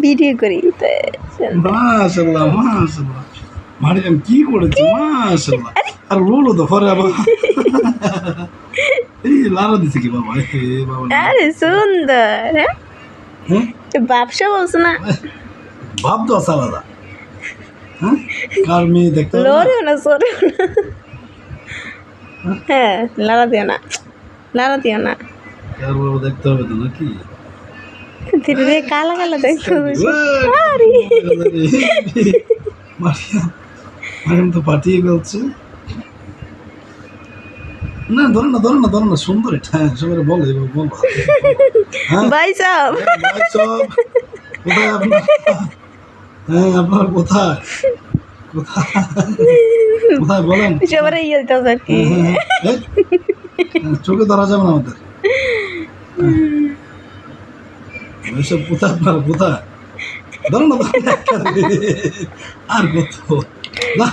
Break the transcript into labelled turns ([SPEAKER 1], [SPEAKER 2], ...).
[SPEAKER 1] Video করি
[SPEAKER 2] মাশাআল্লাহ মাশাআল্লাহ মারিয়াম কি করেছে মাশাআল্লাহ আর বলো তো পরে আবার এই লারা দিছে কি বাবা হে বাবা
[SPEAKER 1] আরে সুন্দর
[SPEAKER 2] হ্যাঁ
[SPEAKER 1] ব্যবসা বলছো না
[SPEAKER 2] বাপ তো আলাদা হ্যাঁ কার মেয়ে দেখতে হবে না?
[SPEAKER 1] লড়েও না সরেও না হ্যাঁ লাড়া দিও না লাড়া দিও না
[SPEAKER 2] কার বাবা দেখতে হবে তো নাকি
[SPEAKER 1] ধীরে ধীরে কালা কালা দেখতে হবে
[SPEAKER 2] মারিয়াম মারিয়াম তো পাঠিয়ে ফেলছে না ধরো না সুন্দর এটা হ্যাঁ সবাই বলে বল হ্যাঁ
[SPEAKER 1] ভাই সাহেব
[SPEAKER 2] ভাই সব কোথায় আপনার হ্যাঁ আপনার কোথায় কোথায় কোথায় বলেন
[SPEAKER 1] সবার ইয়ে দিতে আর কি
[SPEAKER 2] চোখে ধরা যাবে না আমাদের ওইসব কোথায় আপনার কোথায় ধরো না আর কত না